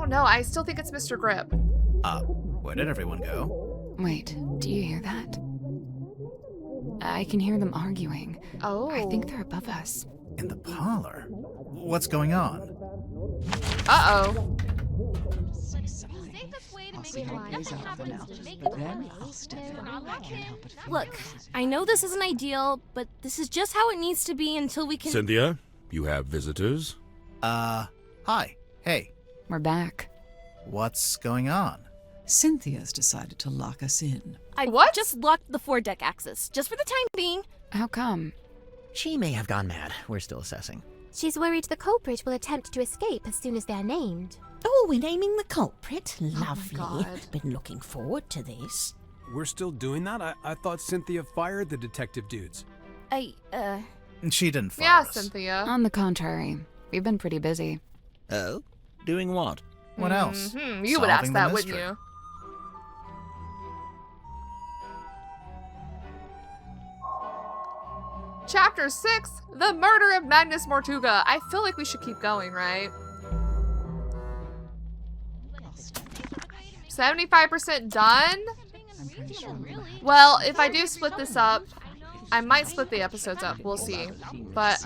don't know. I still think it's Mr. Grip. Where did everyone go? Wait, do you hear that? I can hear them arguing. Oh. I think they're above us. In the parlor? What's going on? Uh-oh. Look, I know this isn't ideal, but this is just how it needs to be until we can... Cynthia, you have visitors? Hi. Hey. We're back. What's going on? Cynthia's decided to lock us in. I What? just locked the foredeck access, just for the time being. How come? She may have gone mad. We're still assessing. She's worried the culprit will attempt to escape as soon as they're named. Oh, we're naming the culprit. Lovely. God. Been looking forward to this. We're still doing that? I thought Cynthia fired the detective dudes. She didn't fire Yeah, us. Cynthia. On the contrary, we've been pretty busy. Oh? Doing what? What else? You would ask Solving the that, wouldn't mystery. you? Chapter 6, The Murder of Magnus Mortuga. I feel like we should keep going, right? 75% done? Well, if I do split this up, I might split the episodes up. We'll see. But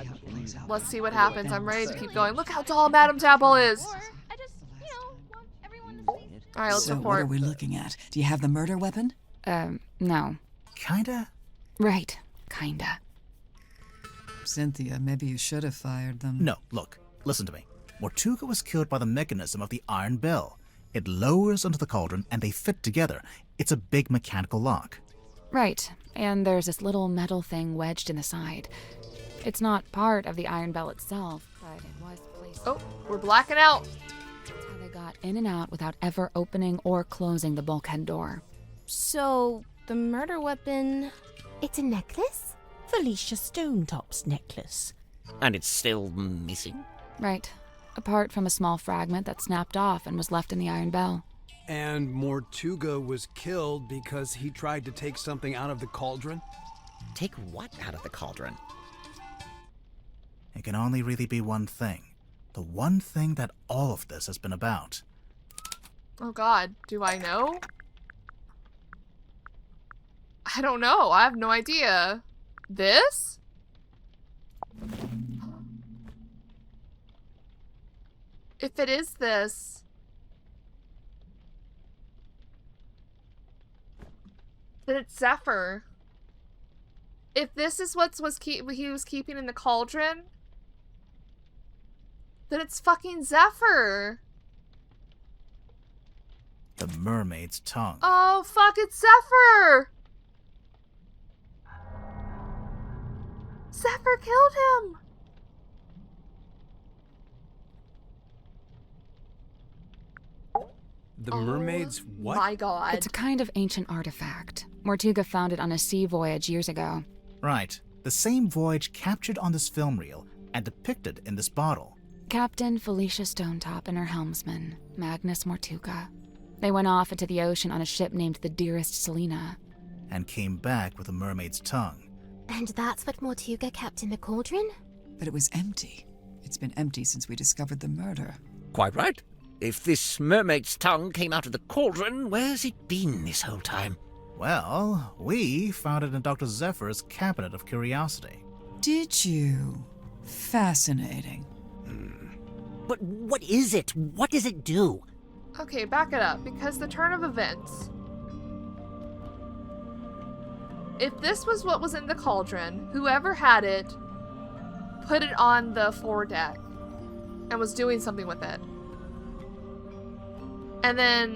let's see what happens. I'm ready to keep going. Look how tall Madame Tapple is. Alright, let's So what are report. we looking at? Do you have the murder weapon? No. Kinda? Right. Kinda. Cynthia, maybe you should have fired them. No, look. Listen to me. Mortuga was killed by the mechanism of the iron bell. It lowers onto the cauldron and they fit together. It's a big mechanical lock. Right. And there's this little metal thing wedged in the side. It's not part of the iron bell itself, but it was placed... Oh, we're blacking out. That's how they got in and out without ever opening or closing the bulkhead door. So, the murder weapon... It's a necklace? Felicia Stonetop's necklace. And it's still missing? Right. Apart from a small fragment that snapped off and was left in the iron bell. And Mortuga was killed because he tried to take something out of the cauldron? Take what out of the cauldron? It can only really be one thing. The one thing that all of this has been about. Oh god, do I know? I don't know. I have no idea. This? If it is this, then it's Zephyr. If this is what he was keeping in the cauldron, then it's fucking Zephyr. The mermaid's tongue. Oh fuck, it's Zephyr! Zephyr killed him! The mermaid's what? My god. It's a kind of ancient artifact. Mortuga found it on a sea voyage years ago. Right. The same voyage captured on this film reel and depicted in this bottle. Captain Felicia Stonetop and her helmsman, Magnus Mortuga. They went off into the ocean on a ship named the Dearest Selina. And came back with a mermaid's tongue. And that's what Mortuga kept in the cauldron? But it was empty. It's been empty since we discovered the murder. Quite right. If this mermaid's tongue came out of the cauldron, where's it been this whole time? Well, we found it in Dr. Zephyr's cabinet of curiosity. Did you? Fascinating. But what is it? What does it do? Okay, back it up, because the turn of events. If this was what was in the cauldron, whoever had it put it on the foredeck and was doing something with it. And then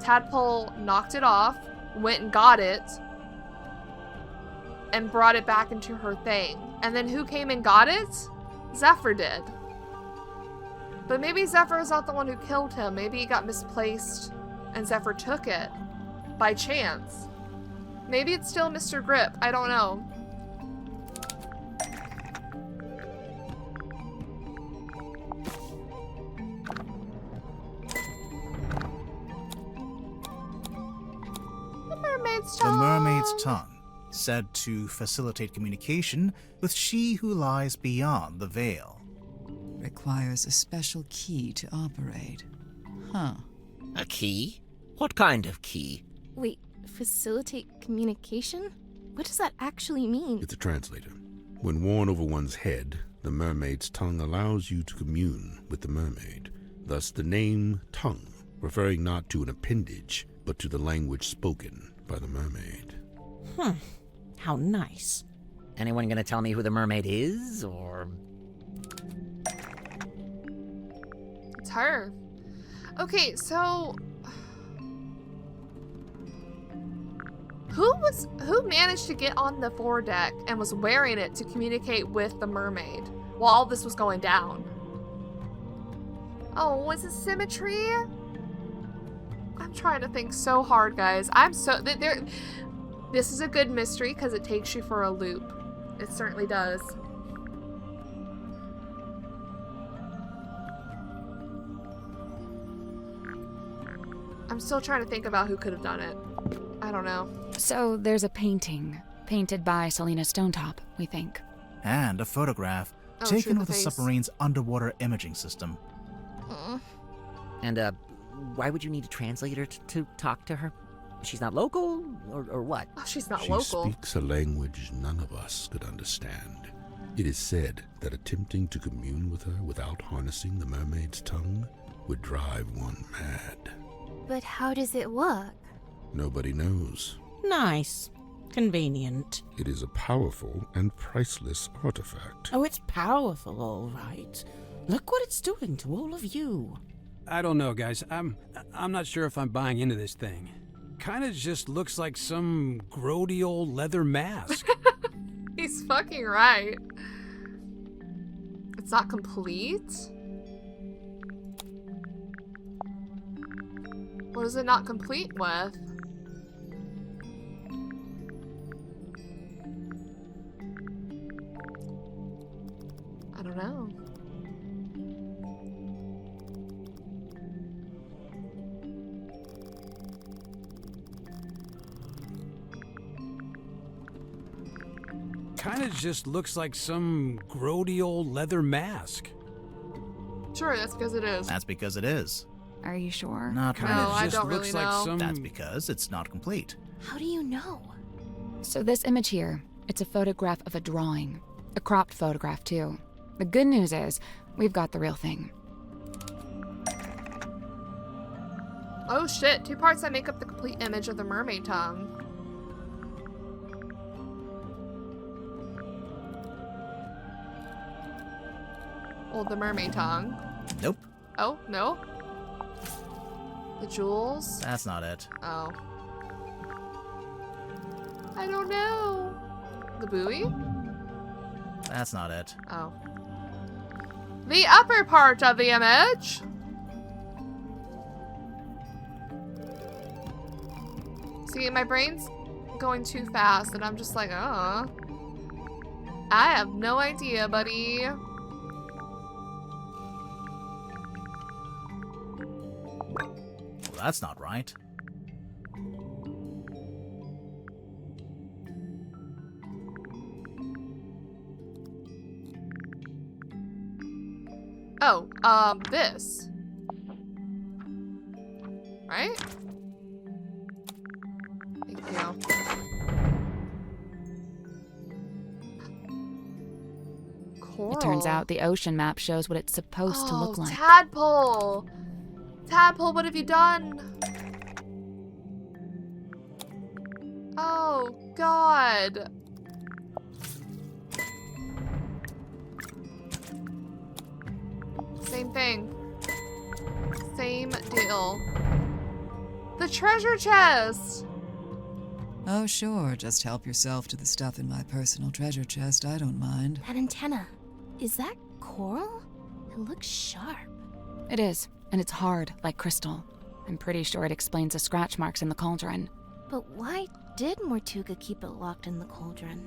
Tadpole knocked it off, went and got it, and brought it back into her thing. And then who came and got it? Zephyr did. But maybe Zephyr is not the one who killed him. Maybe he got misplaced and Zephyr took it by chance. Maybe it's still Mr. Grip. I don't know. The mermaid's The tongue. mermaid's tongue, said to facilitate communication with she who lies beyond the veil. requires a special key to operate. Huh. A key? What kind of key? Wait, facilitate communication? What does that actually mean? It's a translator. When worn over one's head, the mermaid's tongue allows you to commune with the mermaid. Thus the name tongue, referring not to an appendage, but to the language spoken by the mermaid. How nice. Anyone gonna tell me who the mermaid is, or...? It's her. Okay, so... Who managed to get on the foredeck and was wearing it to communicate with the mermaid while all this was going down? Oh, was it symmetry? I'm trying to think so hard, guys. This is a good mystery because it takes you for a loop. It certainly does. I'm still trying to think about who could have done it. I don't know. So there's a painting, painted by Selena Stonetop, we think. And a photograph Oh, taken true, with the the face. submarine's underwater imaging system. And, why would you need a translator to talk to her? She's not local, or what? Oh, she's not She local. speaks a language none of us could understand. It is said that attempting to commune with her without harnessing the mermaid's tongue would drive one mad. But how does it work? Nobody knows. Nice. Convenient. It is a powerful and priceless artifact. Oh, it's powerful, all right. Look what it's doing to all of you. I don't know, guys. I'm not sure if I'm buying into this thing. Kind of just looks like some grody old leather mask. He's fucking right. It's not complete? What is it not complete with? I don't know. Kind of just looks like some grody old leather mask. Sure, that's because it is. That's because it is. Are you sure? Not Kind No, of I just don't looks really like know. some. That's because it's not complete. How do you know? So this image here, it's a photograph of a drawing. A cropped photograph, too. The good news is, we've got the real thing. Oh shit, 2 parts that make up the complete image of the mermaid tongue. Well, the mermaid tongue. Nope, Oh, no? The jewels? that's not it. Oh. I don't know. The buoy? That's not it. Oh. The upper part of the image? See, my brain's going too fast, and I'm just like, I have no idea, buddy. Well, that's not right. Oh, this. Right? Thank you. Coral. It turns out the ocean map shows what it's supposed to look like. Tadpole! Tadpole, what have you done? Oh, God. Same thing. Same deal. The treasure chest! Oh, sure, just help yourself to the stuff in my personal treasure chest. I don't mind. That antenna. Is that coral? It looks sharp. It is, and it's hard, like crystal. I'm pretty sure it explains the scratch marks in the cauldron. But why did Mortuga keep it locked in the cauldron?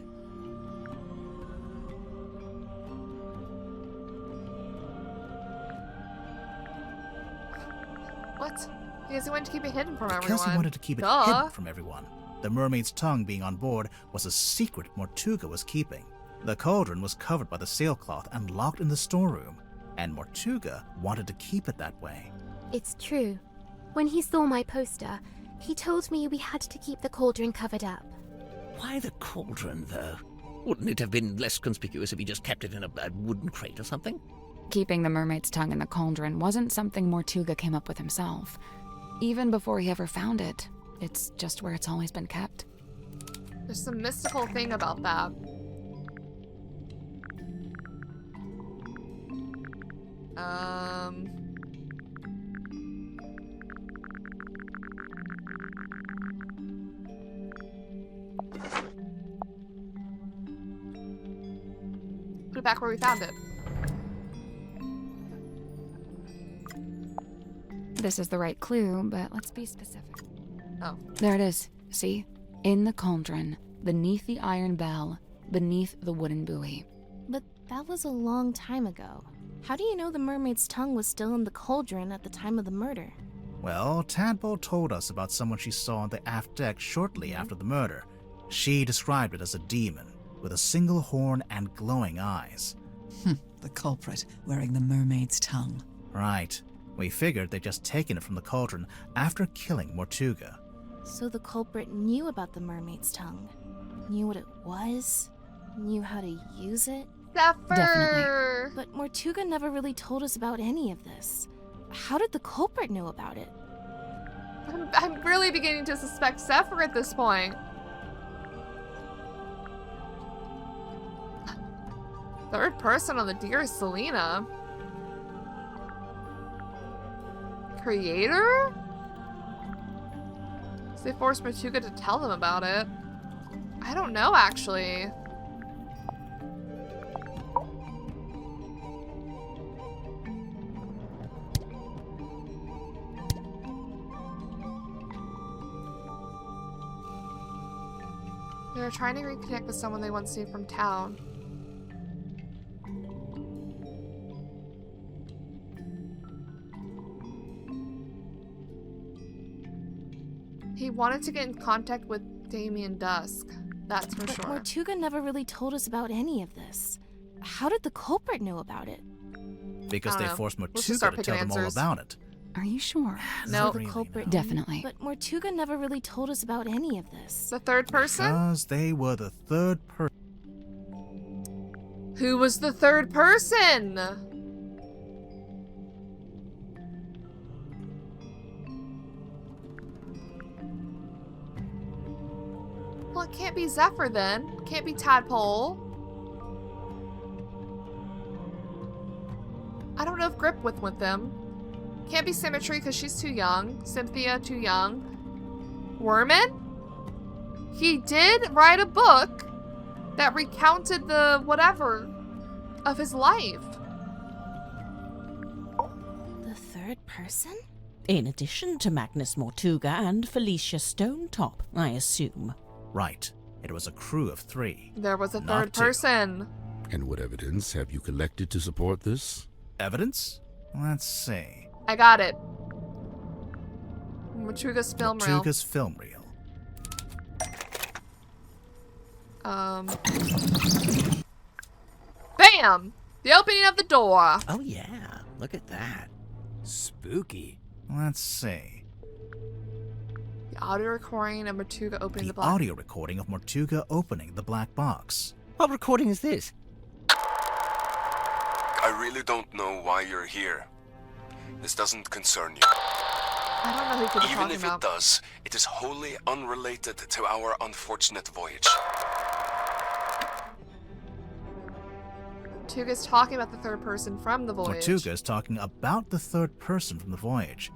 What? Because he wanted to keep it hidden from everyone. Because he wanted to keep it Duh. hidden from everyone. The mermaid's tongue being on board was a secret Mortuga was keeping. The cauldron was covered by the sailcloth and locked in the storeroom. and Mortuga wanted to keep it that way. It's true. When he saw my poster, he told me we had to keep the cauldron covered up. Why the cauldron, though? Wouldn't it have been less conspicuous if he just kept it in a wooden crate or something? Keeping the mermaid's tongue in the cauldron wasn't something Mortuga came up with himself. Even before he ever found it, it's just where it's always been kept. There's some mystical thing about that. Put it back where we found it. This is the right clue, but let's be specific. Oh. There it is. See? In the cauldron, beneath the iron bell, beneath the wooden buoy. But that was a long time ago. How do you know the mermaid's tongue was still in the cauldron at the time of the murder? Well, Tadpole told us about someone she saw on the aft deck shortly after the murder. She described it as a demon, with a single horn and glowing eyes. The culprit wearing the mermaid's tongue. Right. We figured they'd just taken it from the cauldron after killing Mortuga. So the culprit knew about the mermaid's tongue, knew what it was, knew how to use it. Zephyr! Definitely. But Mortuga never really told us about any of this. How did the culprit know about it? I'm really beginning to suspect Zephyr at this point. Third person on the Dear Selena. Creator? So they forced Mortuga to tell them about it. I don't know, actually. They're trying to reconnect with someone they once knew from town. He wanted to get in contact with Damien Dusk. That's for sure. But Mortuga never really told us about any of this. How did the culprit know about it? Because they know. forced Let's just start Mortuga to tell picking them all answers. about it. Are you sure? No. The culprit Definitely. But Mortuga never really told us about any of this. The third person? Because they were the third person. Who was the third person? Well, it can't be Zephyr then. It can't be Tadpole. I don't know if Grip went with them. Can't be Symmetry because she's too young. Cynthia, too young. Worman? He did write a book that recounted the whatever of his life. The third person? In addition to Magnus Mortuga and Felicia Stonetop, I assume. Right. It was a crew of 3. There was a Not third 2. person. And what evidence have you collected to support this? Evidence? Let's see. I got it. Mortuga's film reel. Mortuga's film reel. Bam! The opening of the door. Oh yeah, look at that. Spooky. Let's see. The audio recording of Mortuga opening The the black. audio recording of Mortuga opening the black box. What recording is this? I really don't know why you're here. This doesn't concern you. I don't know who could be Even talking if about. it does, it is wholly unrelated to our unfortunate voyage. Mortuga's talking about the third person from the voyage. Mortuga is talking about the third person from the voyage.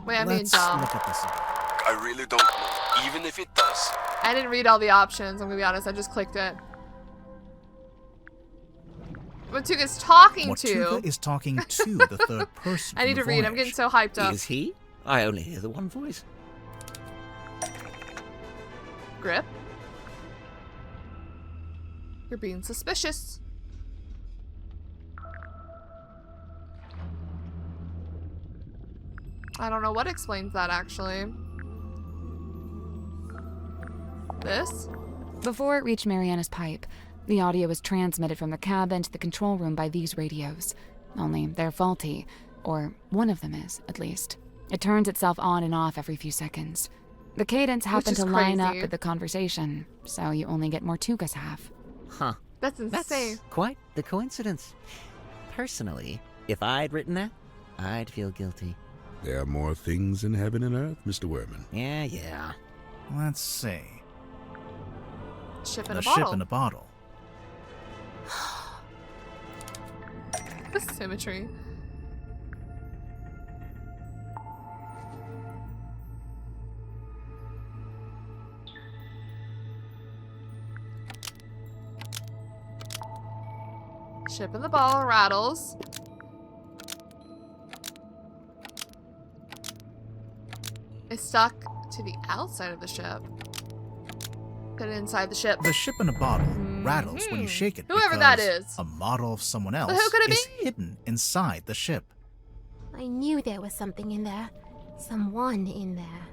Wait, I'm being Let's dumb. look at this again. I really don't know. Even if it does. I didn't read all the options, I'm gonna be honest, I just clicked it. Mortuga's talking Mortuga to. is talking to the third person. I need to from the read, I'm getting voyage. so hyped up. Is he? I only hear the one voice. Grip? You're being suspicious. I don't know what explains that, actually. This? Before it reached Mariana's pipe, the audio was transmitted from the cabin to the control room by these radios. only they're faulty, or one of them is, at least. It turns itself on and off every few seconds. The cadence happened to line up with the conversation, so you only get Mortuga's half. Huh. That's insane. That's quite the coincidence. Personally, if I'd written that, I'd feel guilty. There are more things in heaven and earth, Mr. Werman. Yeah. Let's see. Ship in The a bottle. ship in a bottle. The symmetry. Ship in the bottle rattles. It's stuck to the outside of the ship. Put it inside the ship. The ship in a bottle rattles when you shake it. Whoever that because is. A model of someone else But who could it is be? hidden inside the ship. I knew there was something in there. Someone in there.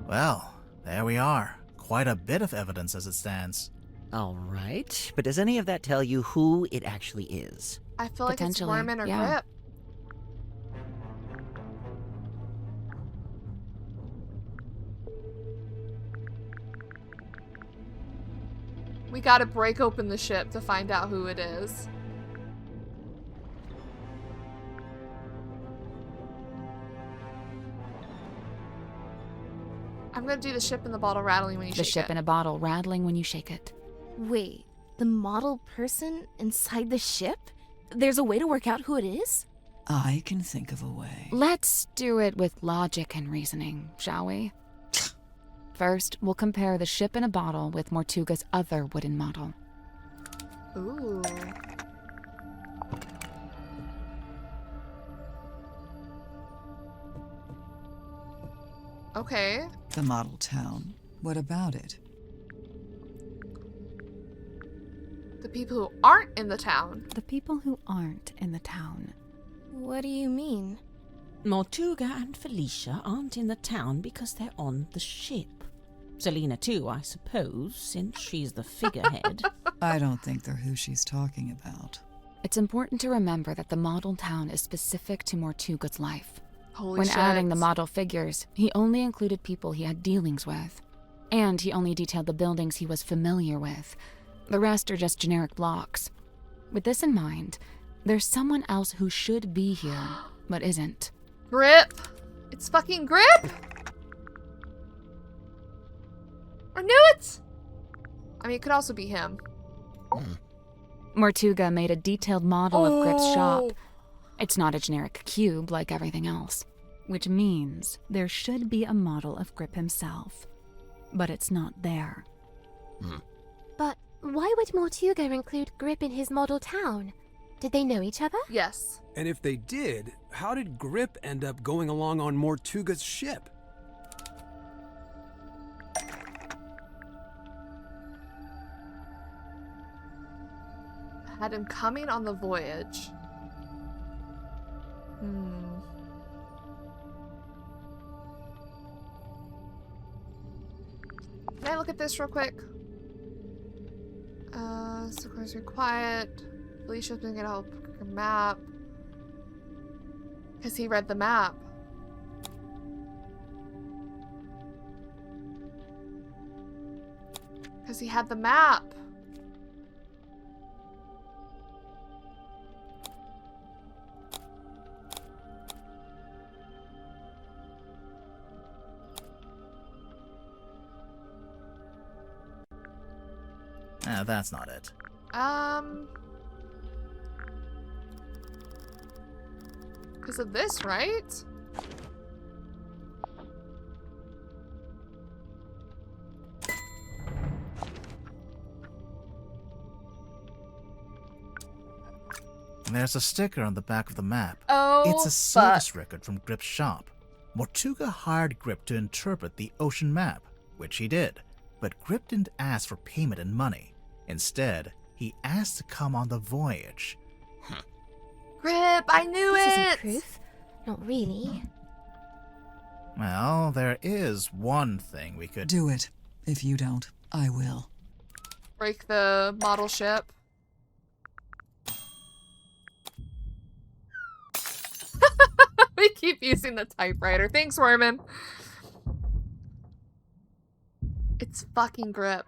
Well, there we are. Quite a bit of evidence as it stands. All right, but does any of that tell you who it actually is? I feel like it's Potentially, Werman or yeah. Grip. We gotta break open the ship to find out who it is. I'm gonna do the ship in the bottle rattling when you The shake ship it. in a bottle rattling when you shake it. Wait, the model person inside the ship? There's a way to work out who it is? I can think of a way. Let's do it with logic and reasoning, shall we? First, we'll compare the ship in a bottle with Mortuga's other wooden model. Ooh. Okay. The model town. What about it? The people who aren't in the town. The people who aren't in the town. What do you mean? Mortuga and Felicia aren't in the town because they're on the ship. Selena too, I suppose, since she's the figurehead. I don't think they're who she's talking about. It's important to remember that the model town is specific to Mortuga's life. Holy When shit. adding the model figures, he only included people he had dealings with. And he only detailed the buildings he was familiar with. The rest are just generic blocks. With this in mind, there's someone else who should be here, but isn't. Grip! It's fucking Grip! I knew it! I mean, it could also be him. Mortuga made a detailed model of Grip's shop. Oh. It's not a generic cube like everything else, which means there should be a model of Grip himself. But it's not there. But why would Mortuga include Grip in his model town? Did they know each other? Yes. And if they did, how did Grip end up going along on Mortuga's ship? Had him coming on the voyage. Can I look at this real quick? So close, be quiet. Felicia's been gonna help her map. Because he read the map. Because he had the map. That's not it. Because of this, right? There's a sticker on the back of the map. Oh, it's a service record from Grip's shop. Mortuga hired Grip to interpret the ocean map, which he did. But Grip didn't ask for payment in money. Instead, he asked to come on the voyage. Grip, I knew This it! isn't proof. Not really. Well, there is one thing we could... Do it. If you don't, I will. Break the model ship. We keep using the typewriter. Thanks, Worman. It's fucking Grip.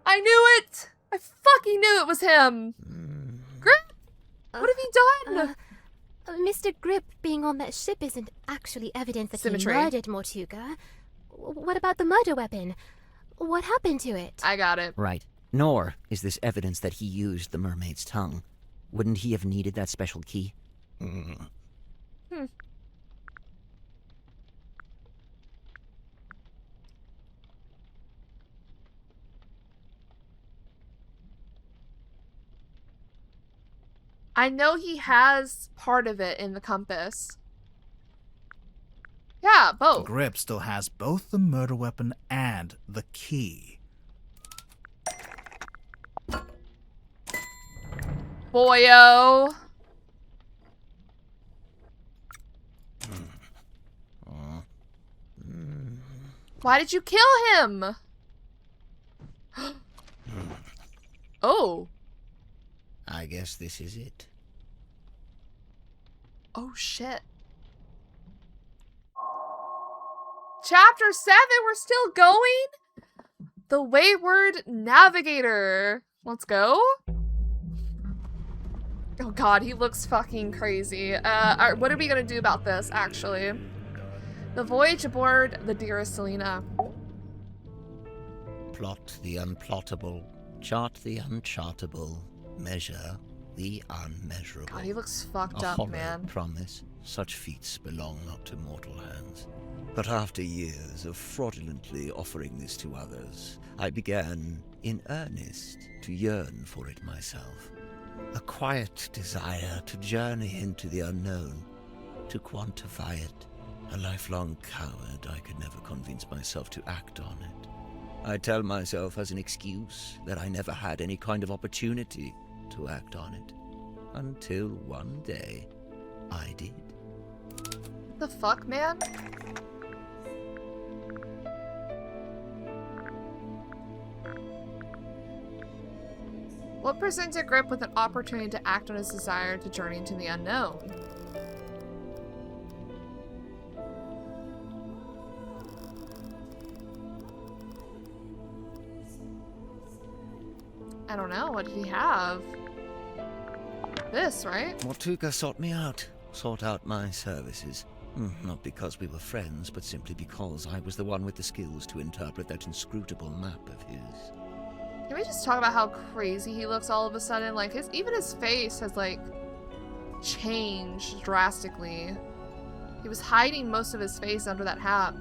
I knew it! I fucking knew it was him! Grip! What have you done? Mr. Grip being on that ship isn't actually evidence that Symmetry. he murdered Mortuga. What about the murder weapon? What happened to it? I got it. Right. Nor is this evidence that he used the mermaid's tongue. Wouldn't he have needed that special key? I know he has part of it in the compass. Yeah, both. Grip still has both the murder weapon and the key. Boyo. Why did you kill him? Oh. I guess this is it. Oh, shit. Chapter 7, we're still going? The Wayward Navigator. Let's go. Oh god, he looks fucking crazy. What are we gonna do about this, actually? The voyage aboard the Dearest Selena. Plot the unplottable, chart the unchartable, measure the unmeasurable. God, he looks fucked A up, hollow man. promise, such feats belong not to mortal hands. But after years of fraudulently offering this to others, I began, in earnest, to yearn for it myself. A quiet desire to journey into the unknown, to quantify it. A lifelong coward, I could never convince myself to act on it. I tell myself as an excuse that I never had any kind of opportunity to act on it. Until one day, I did. The fuck, man? What presented Grip with an opportunity to act on his desire to journey into the unknown? I don't know. What did he have? This, right? Mortuga sought me out, sought out my services. Not because we were friends, but simply because I was the one with the skills to interpret that inscrutable map of his. Can we just talk about how crazy he looks all of a sudden? Like, even his face has, like, changed drastically. He was hiding most of his face under that hat.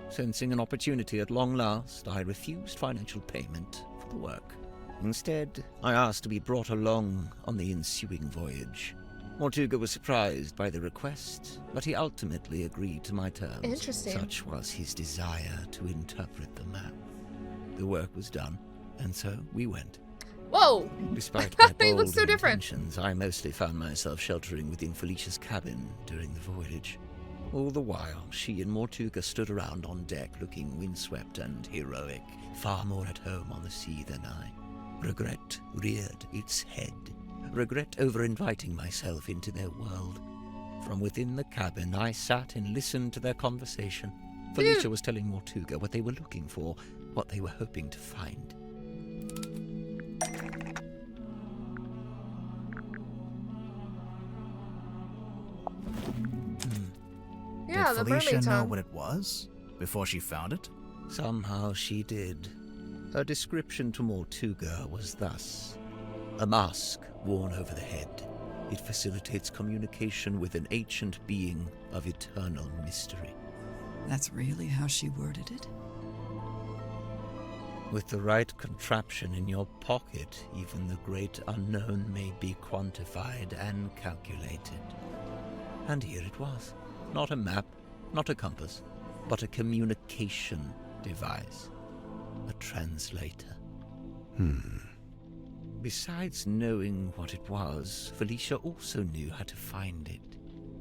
Sensing an opportunity at long last, I refused financial payment for the work. Instead, I asked to be brought along on the ensuing voyage. Mortuga was surprised by the request, but he ultimately agreed to my terms. Interesting. Such was his desire to interpret the map. The work was done, and so we went. Whoa! Despite my He bold looks so different. intentions, I mostly found myself sheltering within Felicia's cabin during the voyage. All the while, she and Mortuga stood around on deck looking windswept and heroic, far more at home on the sea than I. Regret reared its head. Regret over inviting myself into their world. From within the cabin, I sat and listened to their conversation. Felicia was telling Mortuga what they were looking for, what they were hoping to find. Yeah, Did the Felicia mermaid know tongue. what it was before she found it? Somehow she did. Her description to Mortuga was thus: a mask worn over the head. It facilitates communication with an ancient being of eternal mystery. That's really how she worded it? With the right contraption in your pocket, even the great unknown may be quantified and calculated. And here it was. Not a map, not a compass, but a communication device. A translator. Besides knowing what it was, Felicia also knew how to find it.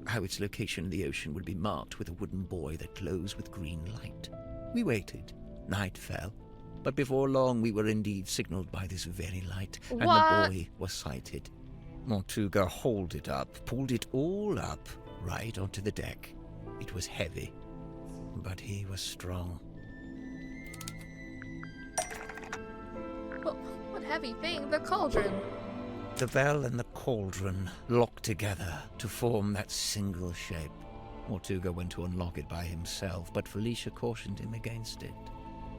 How its location in the ocean would be marked with a wooden buoy that glows with green light. We waited. Night fell. But before long, we were indeed signaled by this very light, and What? the boy was sighted. Mortuga hauled it up, pulled it all up, right onto the deck. It was heavy, but he was strong. What heavy thing? The cauldron. The bell and the cauldron locked together to form that single shape. Mortuga went to unlock it by himself, but Felicia cautioned him against it.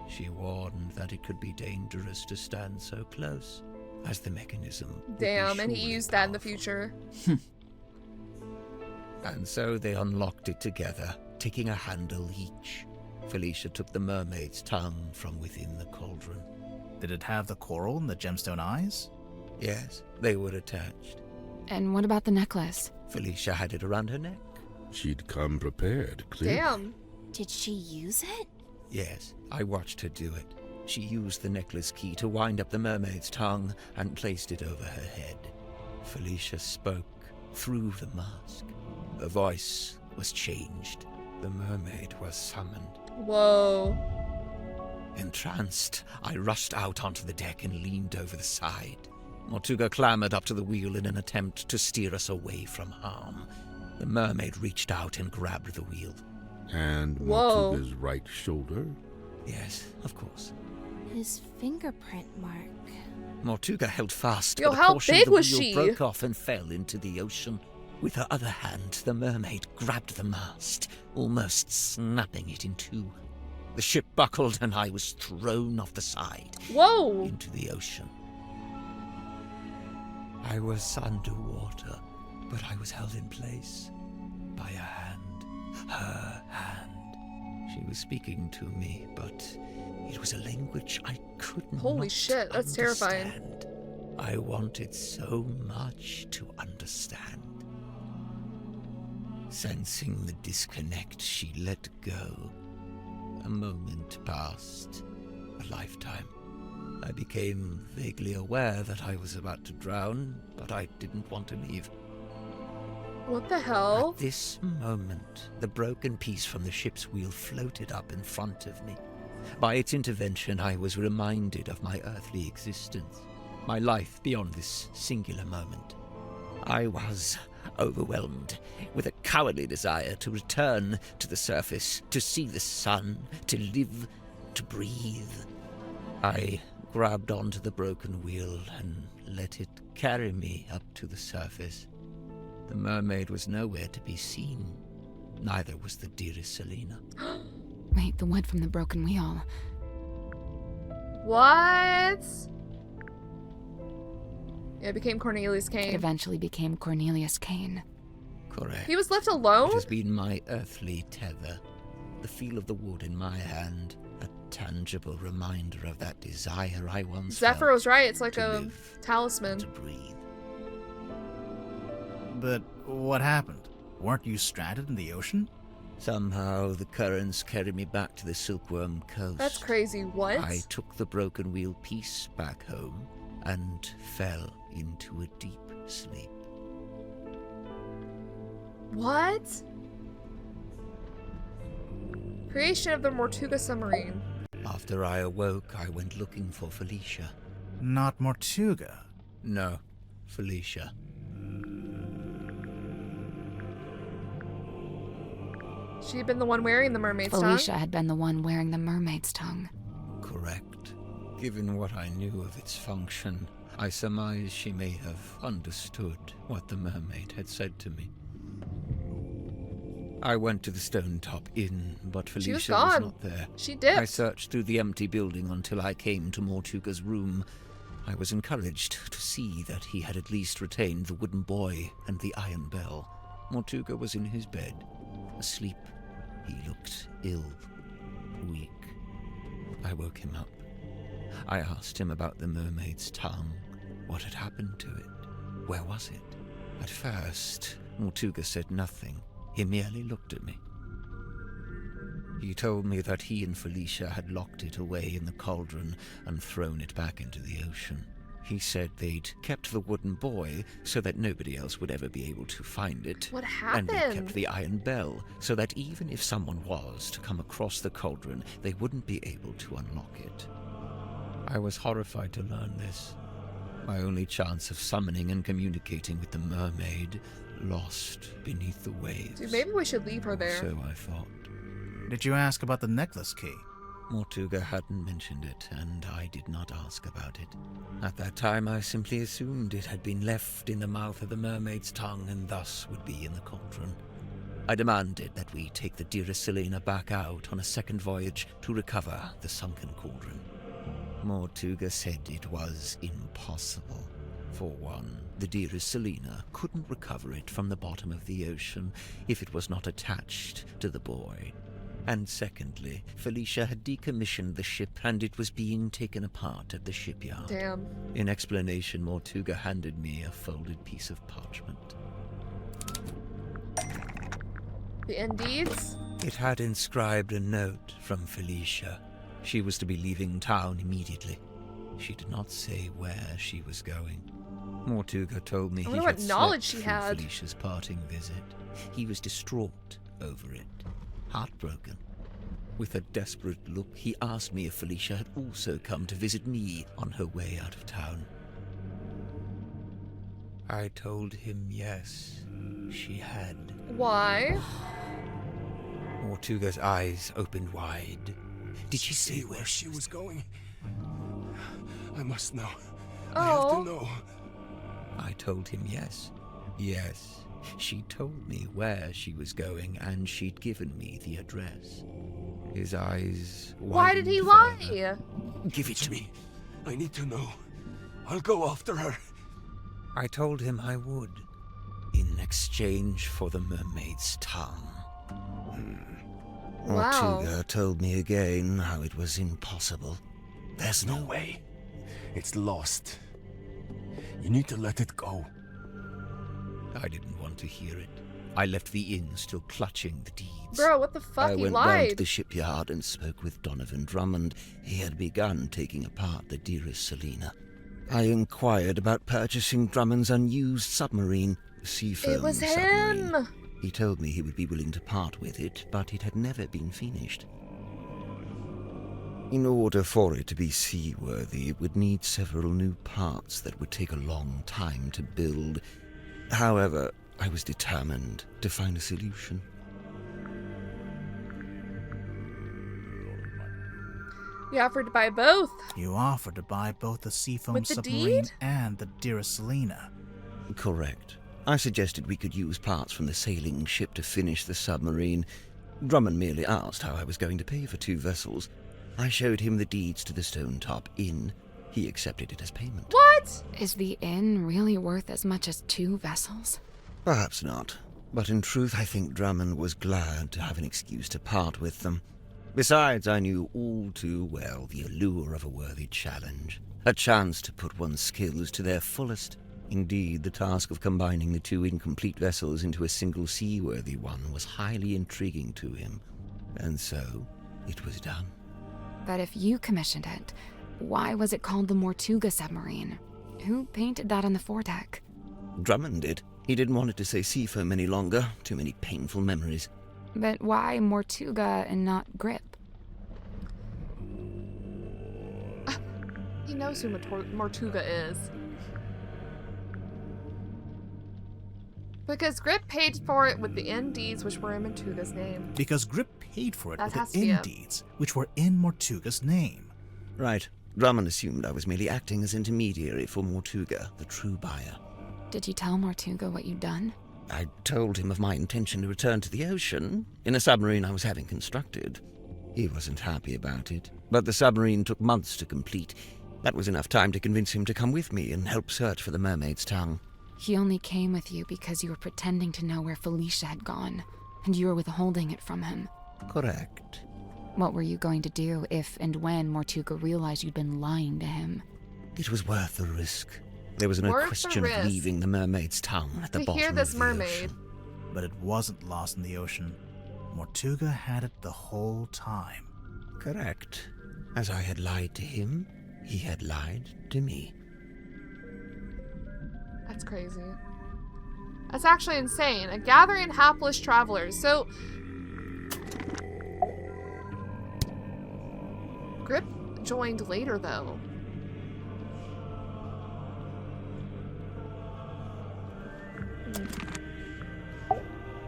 She warned that it could be dangerous to stand so close, as the mechanism would be Damn, and he surely used that in the powerful. future. And so they unlocked it together, taking a handle each. Felicia took the mermaid's tongue from within the cauldron. Did it have the coral and the gemstone eyes? Yes, they were attached. And what about the necklace? Felicia had it around her neck. She'd come prepared, clearly. Damn. Did she use it? Yes, I watched her do it. She used the necklace key to wind up the mermaid's tongue and placed it over her head. Felicia spoke through the mask. Her voice was changed. The mermaid was summoned. Whoa. Entranced, I rushed out onto the deck and leaned over the side. Mortuga clambered up to the wheel in an attempt to steer us away from harm. The mermaid reached out and grabbed the wheel. And Whoa. Mortuga's right shoulder? Yes, of course. His fingerprint mark. Mortuga held fast, Yo, but a how portion big of the was wheel she? broke off and fell into the ocean. With her other hand, the mermaid grabbed the mast, almost snapping it in two. The ship buckled and I was thrown off the side Whoa. into the ocean. I was underwater, but I was held in place by a hand, her hand. She was speaking to me, but it was a language I could Holy not shit, that's terrifying. understand. I wanted so much to understand. Sensing the disconnect, she let go. A moment passed, a lifetime. I became vaguely aware that I was about to drown, but I didn't want to leave. What the hell? At this moment, the broken piece from the ship's wheel floated up in front of me. By its intervention, I was reminded of my earthly existence, my life beyond this singular moment. I was overwhelmed with a cowardly desire to return to the surface, to see the sun, to live, to breathe. I grabbed onto the broken wheel and let it carry me up to the surface. The mermaid was nowhere to be seen. Neither was the dearest Selena. Wait, the wood from the broken wheel. What? It became Cornelius It Kane. eventually became Cornelius Kane. Correct. He was left alone? It has been my earthly tether. The feel of the wood in my hand, a tangible reminder of that desire I once Zephyr felt was right. It's like to a live, talisman. to breathe. But what happened? Weren't you stranded in the ocean? Somehow the currents carried me back to the Silkworm Coast. That's crazy. What? I took the broken wheel piece back home and fell into a deep sleep. What? Creation of the Mortuga submarine. After I awoke, I went looking for Felicia. Not Mortuga. No, Felicia. She had been the one wearing the mermaid's Felicia tongue. had been the one wearing the mermaid's tongue. Correct. Given what I knew of its function, I surmise she may have understood what the mermaid had said to me. I went to the Stone Top Inn, but She was Felicia gone. was not there. She I dipped. searched through the empty building until I came to Mortuga's room. I was encouraged to see that he had at least retained the wooden boy and the iron bell. Mortuga was in his bed, asleep. He looked ill, weak. I woke him up. I asked him about the mermaid's tongue. What had happened to it? Where was it? At first, Mortuga said nothing. He merely looked at me. He told me that he and Felicia had locked it away in the cauldron and thrown it back into the ocean. He said they'd kept the wooden boy so that nobody else would ever be able to find it. What And they kept happened? the iron bell so that even if someone was to come across the cauldron, they wouldn't be able to unlock it. I was horrified to learn this. My only chance of summoning and communicating with the mermaid lost beneath the waves. Dude, maybe we should leave her there. So I thought. Did you ask about the necklace key? Mortuga hadn't mentioned it, and I did not ask about it. At that time, I simply assumed it had been left in the mouth of the mermaid's tongue and thus would be in the cauldron. I demanded that we take the dearest Selena back out on a second voyage to recover the sunken cauldron. Mortuga said it was impossible. For one, the dearest Selena couldn't recover it from the bottom of the ocean if it was not attached to the buoy. And secondly, Felicia had decommissioned the ship and it was being taken apart at the shipyard. Damn. In explanation, Mortuga handed me a folded piece of parchment. The end deeds? It had inscribed a note from Felicia. She was to be leaving town immediately. She did not say where she was going. Mortuga told me I he wonder had what knowledge slept she through had. Felicia's parting visit. He was distraught over it, heartbroken. With a desperate look, he asked me if Felicia had also come to visit me on her way out of town. I told him yes, she had. Why? Mortuga's eyes opened wide. Did she say where she was going? I must know. Oh. I have to know. I told him yes. Yes, she told me where she was going and she'd given me the address. His eyes Why did he widened lie? further. Give it to me. I need to know. I'll go after her. I told him I would, in exchange for the mermaid's tongue. Wow. Mortuga told me again how it was impossible. There's no way. It's lost. You need to let it go. I didn't want to hear it. I left the inn still clutching the deeds. Bro, what the fuck? I He went down to lied. the shipyard and spoke with Donovan Drummond. He had begun taking apart the dearest Selena. I inquired about purchasing Drummond's unused submarine, the Seafoam It was submarine. him. He told me he would be willing to part with it, but it had never been finished. In order for it to be seaworthy, it would need several new parts that would take a long time to build. However, I was determined to find a solution. You offered to buy both. You offered to buy both the Seafoam With the submarine deed? and the dearest Selena. Correct. I suggested we could use parts from the sailing ship to finish the submarine. Drummond merely asked how I was going to pay for 2 vessels. I showed him the deeds to the Stone Top Inn. He accepted it as payment. What? Is the inn really worth as much as 2 vessels? Perhaps not, but in truth I think Drummond was glad to have an excuse to part with them. Besides, I knew all too well the allure of a worthy challenge, a chance to put one's skills to their fullest. Indeed, the task of combining the 2 incomplete vessels into a single seaworthy one was highly intriguing to him, and so it was done. But if you commissioned it, why was it called the Mortuga submarine? Who painted that on the foredeck? Drummond did. He didn't want it to say Seafoam any longer. Too many painful memories. But why Mortuga and not Grip? He knows who Mortuga is. Because Grip paid for it with the end deeds, which were in Mortuga's name. Because Grip paid for it That with has the to be end it. deeds, which were in Mortuga's name. Right. Drummond assumed I was merely acting as intermediary for Mortuga, the true buyer. Did you tell Mortuga what you'd done? I told him of my intention to return to the ocean in a submarine I was having constructed. He wasn't happy about it, but the submarine took months to complete. That was enough time to convince him to come with me and help search for the mermaid's tongue. He only came with you because you were pretending to know where Felicia had gone, and you were withholding it from him. Correct. What were you going to do if and when Mortuga realized you'd been lying to him? It was worth the risk. There was no Worth the question of risk. leaving the mermaid's tongue at the To bottom hear this of the mermaid. ocean. But it wasn't lost in the ocean. Mortuga had it the whole time. Correct. As I had lied to him, he had lied to me. That's crazy. That's actually insane. A gathering of hapless travelers. So, Grip joined later, though.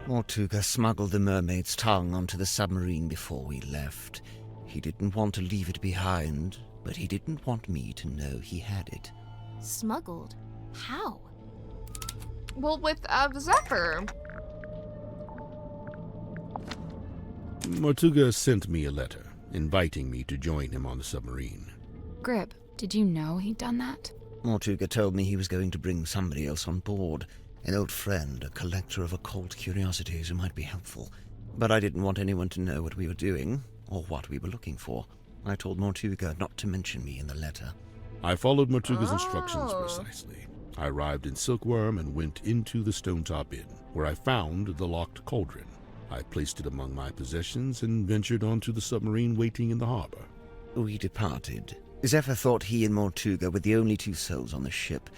Mortuga smuggled the mermaid's tongue onto the submarine before we left. He didn't want to leave it behind, but he didn't want me to know he had it. Smuggled? How? Well, with Zephyr. Mortuga sent me a letter, inviting me to join him on the submarine. Grib, did you know he'd done that? Mortuga told me he was going to bring somebody else on board. An old friend, a collector of occult curiosities who might be helpful. But I didn't want anyone to know what we were doing, or what we were looking for. I told Mortuga not to mention me in the letter. I followed Mortuga's instructions precisely. I arrived in Silkworm and went into the Stonetop Inn, where I found the locked cauldron. I placed it among my possessions and ventured onto the submarine waiting in the harbor. We departed. Zephyr thought he and Mortuga were the only two souls on the ship.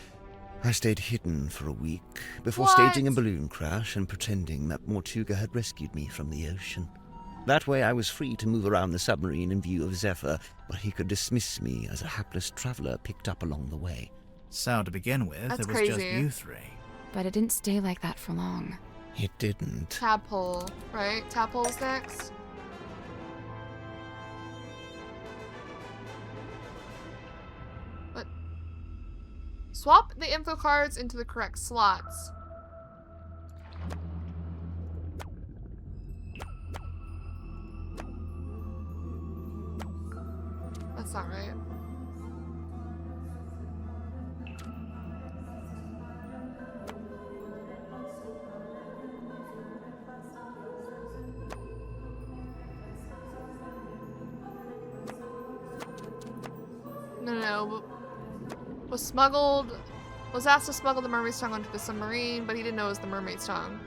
I stayed hidden for a week before staging a balloon crash and pretending that Mortuga had rescued me from the ocean. That way I was free to move around the submarine in view of Zephyr, but he could dismiss me as a hapless traveler picked up along the way. So to begin with, That's it was crazy. just you three. But it didn't stay like that for long. It didn't. Tadpole, right? Tadpole's next. But swap the info cards into the correct slots. That's not right. No. Was asked to smuggle the mermaid's tongue onto the submarine, but he didn't know it was the mermaid's tongue.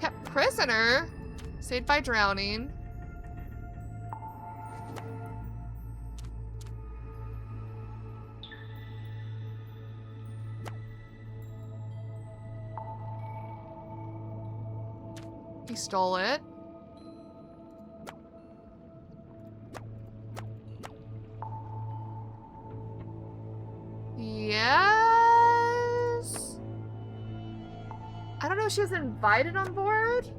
Kept prisoner? Saved by drowning. He stole it. Yes? I don't know if she was invited on board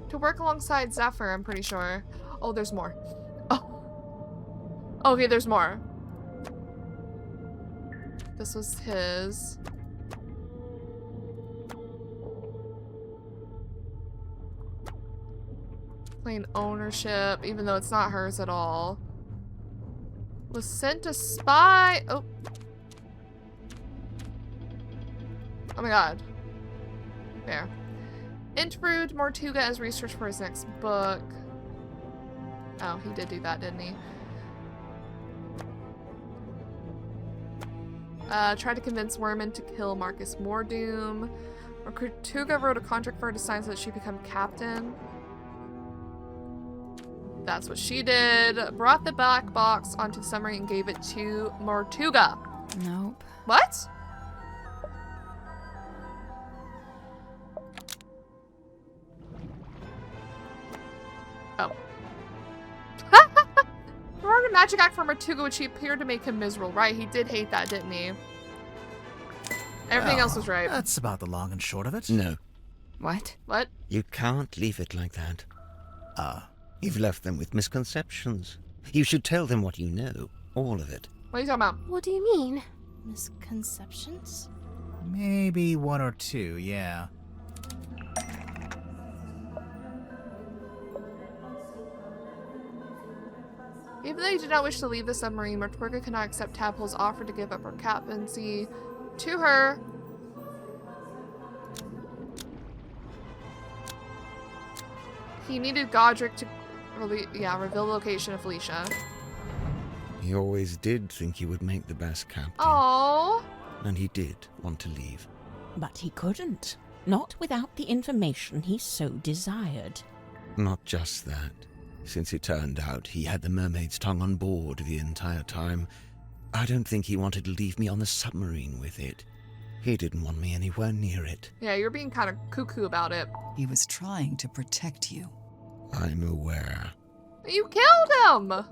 to work alongside Zephyr, I'm pretty sure. Oh, there's more. Oh. Okay, there's more. This was his. Claim ownership, even though it's not hers at all. Was sent to spy. Oh. Oh my god. There. Interviewed Mortuga as research for his next book. Oh, he did do that, didn't he? Tried to convince Worman to kill Marcus Mordoom. Mortuga wrote a contract for her to sign so that she become captain. That's what she did. Brought the black box onto the submarine and gave it to Mortuga. Nope. What? Oh. Performed a magic act for Mortuga, which he appeared to make him miserable. Right, he did hate that, didn't he? Everything else was right. That's about the long and short of it. No. What? What? You can't leave it like that. You've left them with misconceptions. You should tell them what you know. All of it. What are you talking about? What do you mean? Misconceptions? Maybe one or two, yeah. Even though he did not wish to leave the submarine, Mortuga could not accept Tadpole's offer to give up her captaincy to her. He needed Godric to reveal the location of Felicia. He always did think he would make the best captain. Aww. And he did want to leave. But he couldn't. Not without the information he so desired. Not just that. Since it turned out he had the mermaid's tongue on board the entire time, I don't think he wanted to leave me on the submarine with it. He didn't want me anywhere near it. Yeah, you're being kind of cuckoo about it. He was trying to protect you. I'm aware. You killed him!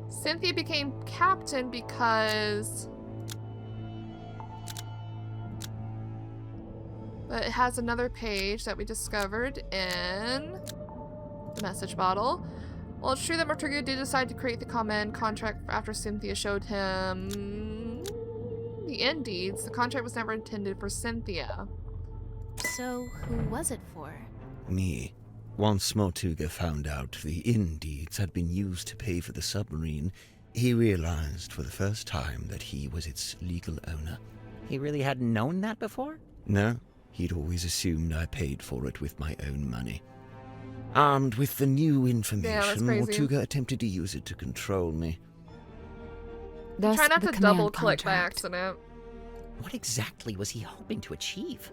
Cynthia became captain because... But it has another page that we discovered in the message bottle. Well, it's true that Mortuga did decide to create the common contract after Cynthia showed him the end deeds. The contract was never intended for Cynthia. So, who was it for? Me. Once Mortuga found out the end deeds had been used to pay for the submarine, he realized for the first time that he was its legal owner. He really hadn't known that before? No, he'd always assumed I paid for it with my own money. Armed with the new information, Mortuga attempted to use it to control me. Thus, try not the to command double-click by contract. accident. What exactly was he hoping to achieve?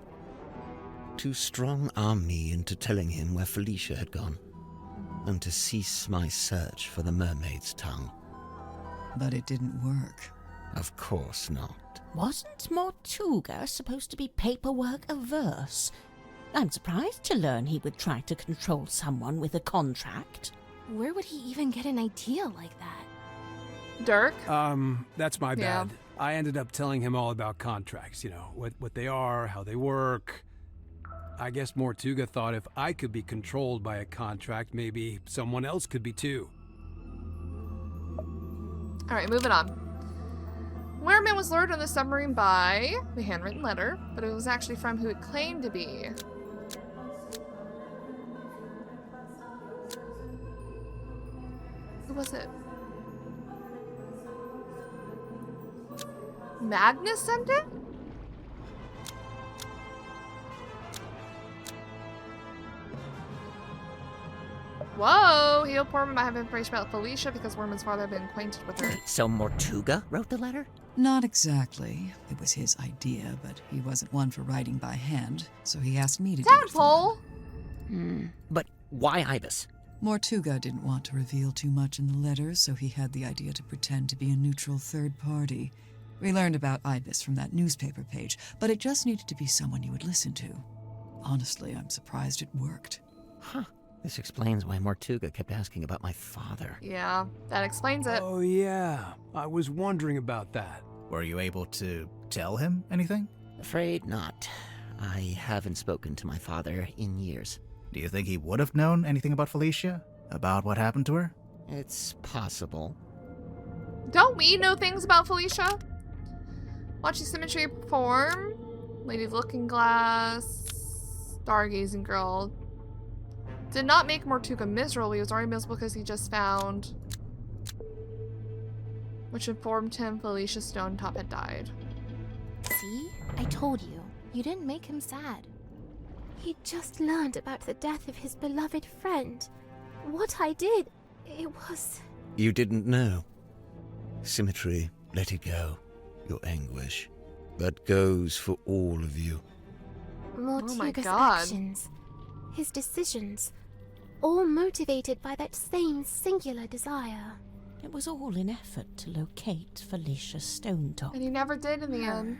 To strong-arm me into telling him where Felicia had gone, and to cease my search for the mermaid's tongue. But it didn't work. Of course not. Wasn't Mortuga supposed to be paperwork averse? I'm surprised to learn he would try to control someone with a contract. Where would he even get an idea like that? Dirk? That's my Yeah. bad. I ended up telling him all about contracts, you know, what they are, how they work. I guess Mortuga thought if I could be controlled by a contract, maybe someone else could be too. Alright, moving on. Merman was lured on the submarine by the handwritten letter, but it was actually from who it claimed to be. Who was it? Magnus sent it? Whoa! Heel Portman might have information about Felicia because Worman's father had been acquainted with her. So Mortuga wrote the letter? Not exactly. It was his idea, but he wasn't one for writing by hand, so he asked me to do it for him. But why Ibis? Mortuga didn't want to reveal too much in the letter, so he had the idea to pretend to be a neutral third party. We learned about Ibis from that newspaper page, but it just needed to be someone you would listen to. Honestly, I'm surprised it worked. Huh. This explains why Mortuga kept asking about my father. Yeah, that explains it. Oh yeah, I was wondering about that. Were you able to tell him anything? Afraid not. I haven't spoken to my father in years. Do you think he would have known anything about Felicia? About what happened to her? It's possible. Don't we know things about Felicia? Watching Symmetry perform. Lady Looking Glass. Stargazing Girl. Did not make Mortuga miserable. He was already miserable because he just found... which informed him Felicia Stonetop had died. See? I told you. You didn't make him sad. He just learned about the death of his beloved friend. What I did, it was... You didn't know. Symmetry, let it go. Your anguish. That goes for all of you. Mortuga's God. actions, his decisions, all motivated by that same singular desire. It was all in effort to locate Felicia Stonetop. And he never did in the end.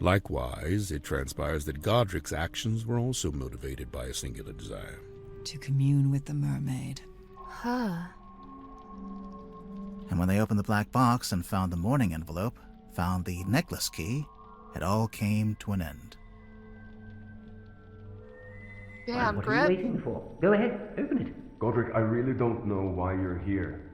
Likewise, it transpires that Godric's actions were also motivated by a singular desire. To commune with the mermaid. Her. And when they opened the black box and found the mourning envelope, found the necklace key, it all came to an end. Damn, What are you Grip. waiting for? Go ahead, open it. Godric, I really don't know why you're here.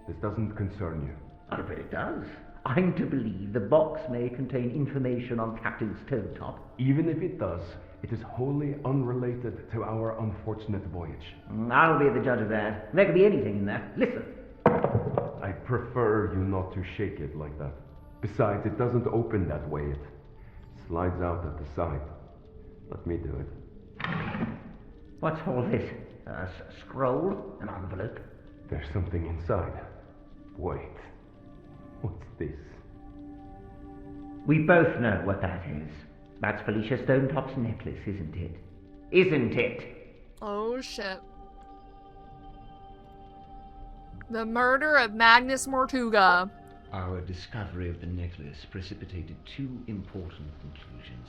This doesn't concern you. I bet it does. I'm to believe the box may contain information on Captain Stonetop. Even if it does, it is wholly unrelated to our unfortunate voyage. I'll be the judge of that. There could be anything in there. Listen. I prefer you not to shake it like that. Besides, it doesn't open that way. It slides out at the side. Let me do it. What's all this? A scroll? An envelope? There's something inside. Wait. What's this? We both know what that is. That's Felicia Stonetop's necklace, isn't it? Isn't it? Oh shit. The murder of Magnus Mortuga. Our discovery of the necklace precipitated two important conclusions.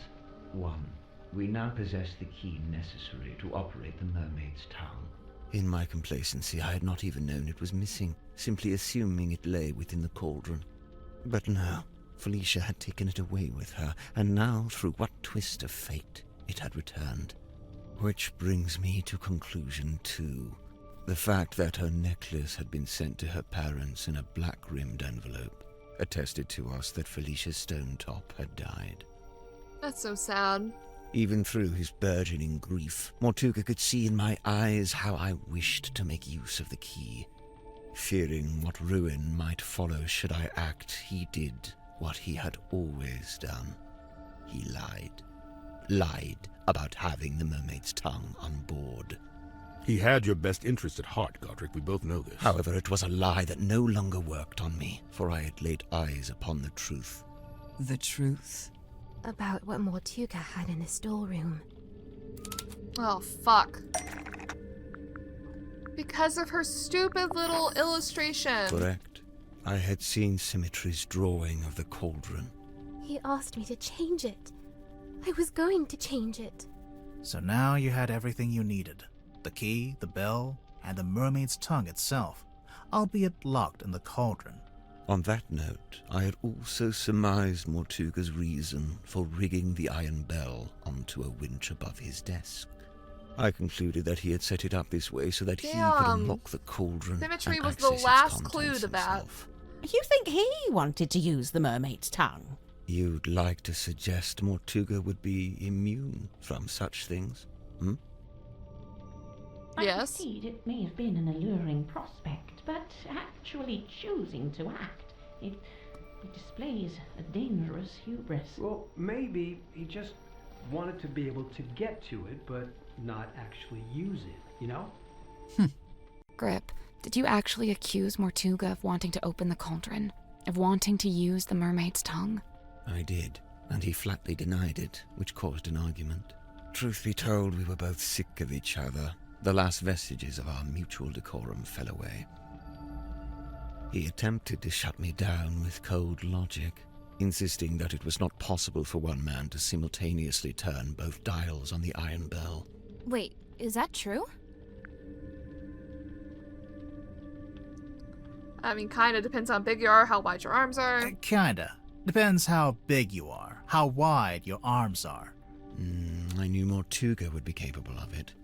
One, we now possess the key necessary to operate the Mermaid's Tongue. In my complacency, I had not even known it was missing, simply assuming it lay within the cauldron. But no, Felicia had taken it away with her, and now, through what twist of fate, it had returned. Which brings me to conclusion 2. The fact that her necklace had been sent to her parents in a black-rimmed envelope attested to us that Felicia Stonetop had died. That's so sad. Even through his burgeoning grief, Mortuga could see in my eyes how I wished to make use of the key. Fearing what ruin might follow should I act, he did what he had always done. He lied. Lied about having the Mermaid's Tongue on board. He had your best interest at heart, Godric. We both know this. However, it was a lie that no longer worked on me, for I had laid eyes upon the truth. The truth? About what Mortuga had in the storeroom. Oh, fuck. Because of her stupid little illustration. Correct. I had seen Symmetry's drawing of the cauldron. He asked me to change it. I was going to change it. So now you had everything you needed. The key, the bell, and the mermaid's tongue itself, albeit locked in the cauldron. On that note, I had also surmised Mortuga's reason for rigging the iron bell onto a winch above his desk. I concluded that he had set it up this way so that he could unlock the cauldron. Symmetry and was the access last its clue to that. himself. You think he wanted to use the mermaid's tongue? You'd like to suggest Mortuga would be immune from such things? Hmm? Yes. I concede it may have been an alluring prospect, but actually choosing to act, it displays a dangerous hubris. Well, maybe he just wanted to be able to get to it, but not actually use it, you know? Grip, did you actually accuse Mortuga of wanting to open the cauldron? Of wanting to use the mermaid's tongue? I did, and he flatly denied it, which caused an argument. Truth be told, we were both sick of each other. The last vestiges of our mutual decorum fell away. He attempted to shut me down with cold logic, insisting that it was not possible for one man to simultaneously turn both dials on the iron bell. Wait, is that true? I mean, kinda depends how big you are, how wide your arms are. Kinda. Depends how big you are, how wide your arms are. I knew Mortuga would be capable of it,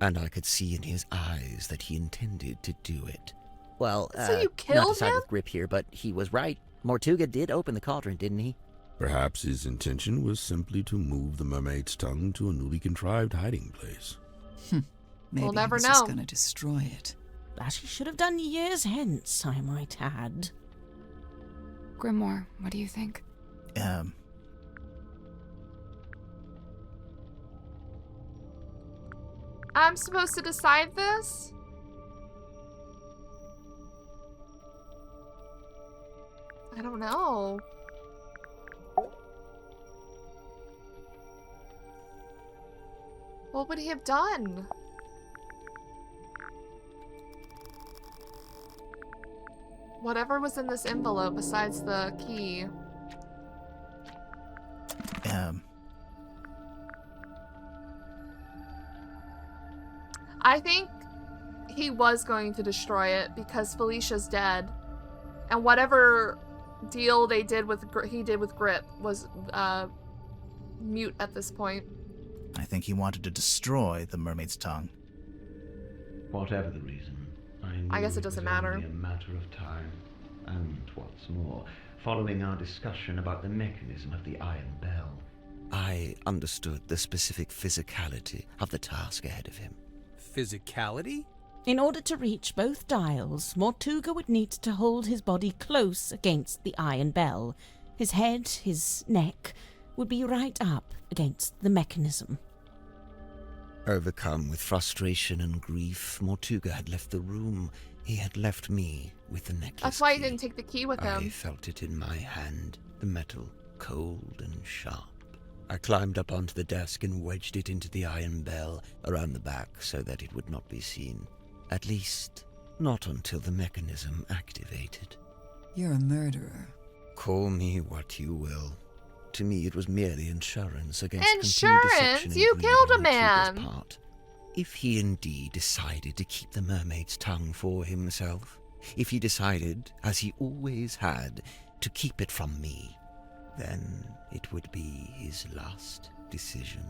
and I could see in his eyes that he intended to do it. Well, So you not killed to side him? with Grip here, but he was right. Mortuga did open the cauldron, didn't he? Perhaps his intention was simply to move the mermaid's tongue to a newly contrived hiding place. Maybe We'll never he was just know. going to destroy it. As he should have done years hence, I might add. Grimoire, what do you think? I'm supposed to decide this? I don't know. What would he have done? Whatever was in this envelope besides the key. I think he was going to destroy it because Felicia's dead. And whatever deal they did with he did with Grip was mute at this point. I think he wanted to destroy the mermaid's tongue. Whatever the reason, I guess it doesn't matter. Only a matter of time. And what's more, following our discussion about the mechanism of the iron bell, I understood the specific physicality of the task ahead of him. Physicality? In order to reach both dials, Mortuga would need to hold his body close against the iron bell. His head, his neck, would be right up against the mechanism. Overcome with frustration and grief, Mortuga had left the room. He had left me with the necklace. That's why he key. didn't take the key with him. I felt it in my hand, the metal cold and sharp. I climbed up onto the desk and wedged it into the iron bell around the back so that it would not be seen. At least, Not until the mechanism activated. You're a murderer. Call me what you will. To me, it was merely insurance against Insurance? continued deception You and killed a greed on Mortuga's man. part. If he indeed decided to keep the mermaid's tongue for himself, if he decided, as he always had, to keep it from me, then it would be his last decision.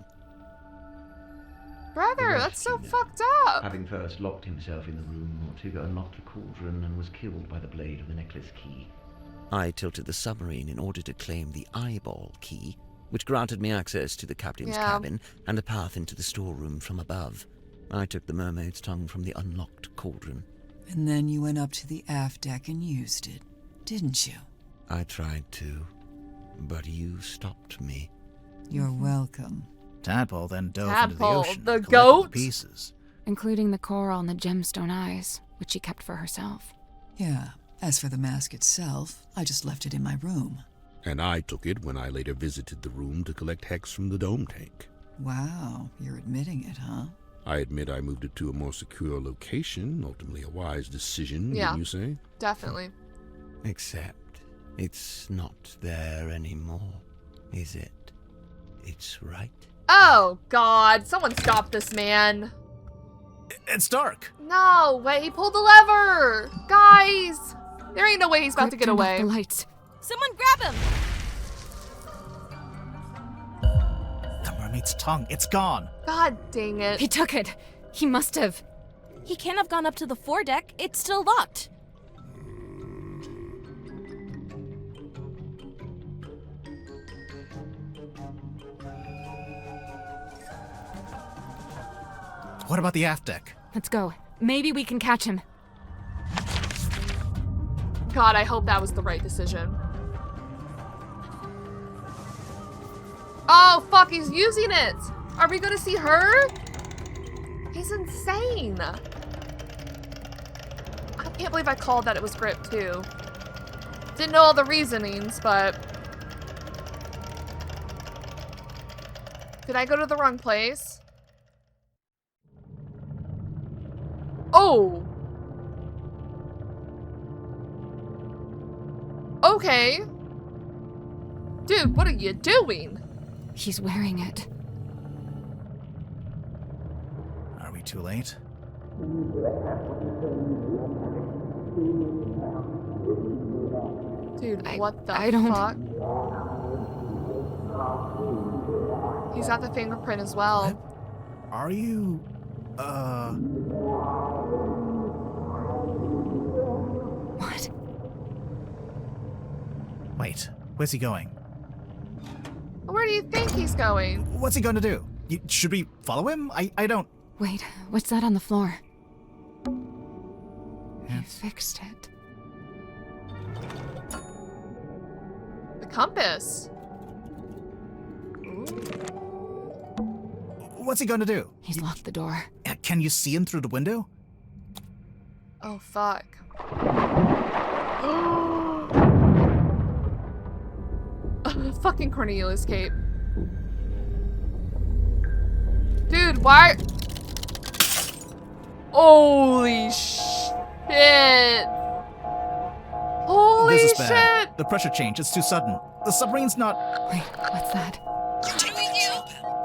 Brother, that's so fucked up. Having first locked himself in the room, Mortuga unlocked the cauldron and was killed by the blade of the necklace key. I tilted the submarine in order to claim the eyeball key, which granted me access to the captain's cabin and a path into the storeroom from above. I took the mermaid's tongue from the unlocked cauldron. And then you went up to the aft deck and used it, didn't you? I tried to, but you stopped me. You're welcome. Tadpole then dove into the Tadpole, ocean the and collected goat? the pieces. Including the coral and the gemstone eyes, which she kept for herself. Yeah. As for the mask itself, I just left it in my room. And I took it when I later visited the room to collect hex from the dome tank. Wow, you're admitting it, huh? I admit I moved it to a more secure location, ultimately a wise decision, Yeah, didn't you say? Definitely. Except, it's not there anymore, is it? It's right. Oh, God. Someone stop this man. It's dark. No way. He pulled the lever. Guys. There ain't no way he's about to get Turned off away. the lights. Someone grab him! The mermaid's tongue, it's gone. God dang it. He took it. He must have. He can't have gone up to the foredeck. It's still locked. What about the aft deck? Let's go. Maybe we can catch him. God, I hope that was the right decision. Oh, fuck, he's using it. Are we gonna see her? He's insane. I can't believe I called that it was Grip, too. Didn't know all the reasonings, but... Did I go to the wrong place? Oh! Okay. Dude, what are you doing? He's wearing it. Are we too late? Dude, what the I don't... fuck? He's got the fingerprint as well. What? Are you... What? Wait, where's he going? Where do you think he's going? What's he gonna do? Should we follow him? I don't... Wait, what's that on the floor? He fixed it. The compass. What's he gonna do? He's locked the door. Can you see him through the window? Oh, fuck. Fucking Cornelius cape. Dude, why? Holy shit. Holy This is shit. bad. The pressure change, it's too sudden. The submarine's not... Wait, what's that?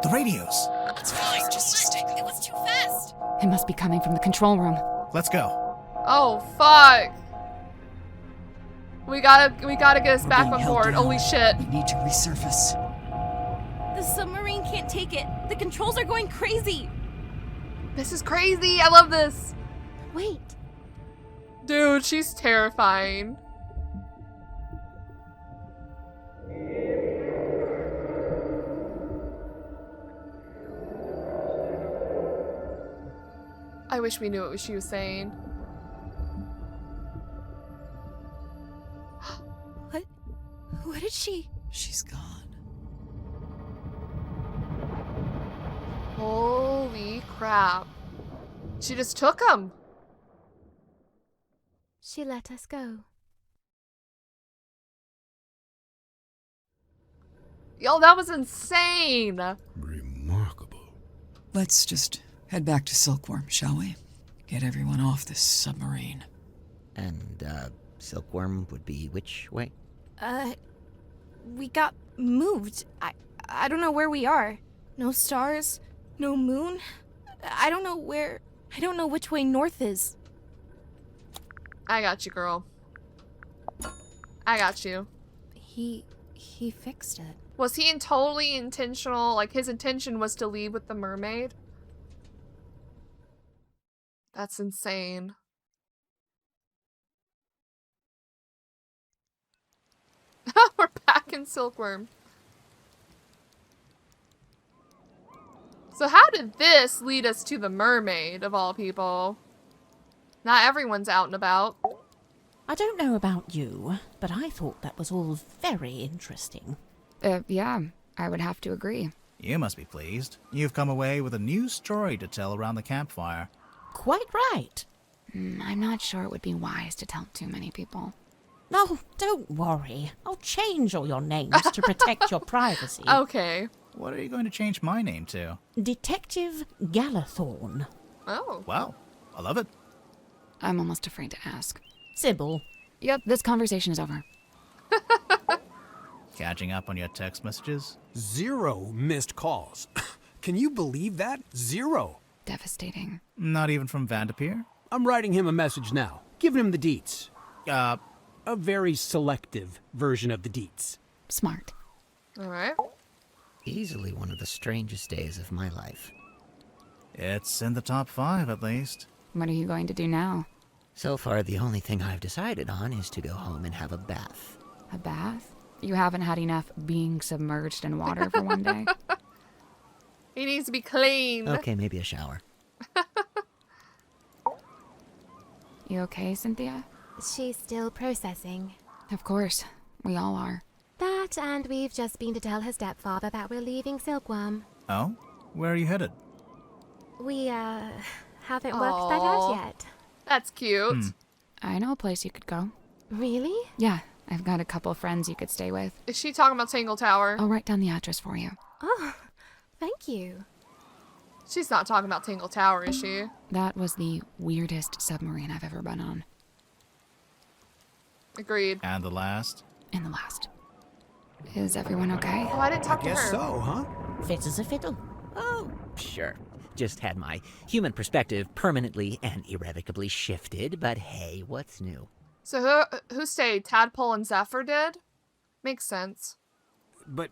The radios. It's fine, just stick. It was too fast. It must be coming from the control room. Let's go. Oh, fuck. We gotta get us back on board. Holy shit. We need to resurface. The submarine can't take it. The controls are going crazy. This is crazy. I love this. Wait. Dude, she's terrifying. I wish we knew what she was saying. What did she? She's gone. Holy crap. She just took him. She let us go. Yo, that was insane. Remarkable. Let's just head back to Silkworm, shall we? Get everyone off this submarine. And, Silkworm would be which way? We got moved. I don't know where we are. No stars, no moon. I don't know which way north is. I got you, girl. I got you. He fixed it. Was he totally intentional? Like, his intention was to leave with the mermaid? That's insane. We're back in Silkworm. So how did this lead us to the mermaid, of all people? Not everyone's out and about. I don't know about you, but I thought that was all very interesting. Yeah, I would have to agree. You must be pleased. You've come away with a new story to tell around the campfire. Quite right. I'm not sure it would be wise to tell too many people. Oh, don't worry. I'll change all your names to protect your privacy. Okay. What are you going to change my name to? Detective Galathorn. Oh. Wow, I love it. I'm almost afraid to ask. Sybil. Yep, this conversation is over. Catching up on your text messages? 0 missed calls. Can you believe that? 0. Devastating. Not even from Vanderpeer? I'm writing him a message now, giving him the deets. A very selective version of the deets. Smart. Alright. Easily one of the strangest days of my life. It's in the top 5, at least. What are you going to do now? So far, the only thing I've decided on is to go home and have a bath. A bath? You haven't had enough being submerged in water for one day? He needs to be clean. Okay, maybe a shower. You okay, Cynthia? She's still processing. Of course. We all are. That, and we've just been to tell her stepfather that we're leaving Silkworm. Oh? Where are you headed? We, haven't worked that out yet. That's cute. I know a place you could go. Really? Yeah, I've got a couple of friends you could stay with. Is she talking about Tangle Tower? I'll write down the address for you. Oh, thank you. She's not talking about Tangle Tower, is she? That was the weirdest submarine I've ever been on. Agreed. And the last? And the last. Is everyone okay? Oh, I didn't talk to her. Guess so, huh? Fit as a fiddle. Oh, sure. Just had my human perspective permanently and irrevocably shifted, but hey, what's new? So who stayed? Tadpole and Zephyr did? Makes sense. But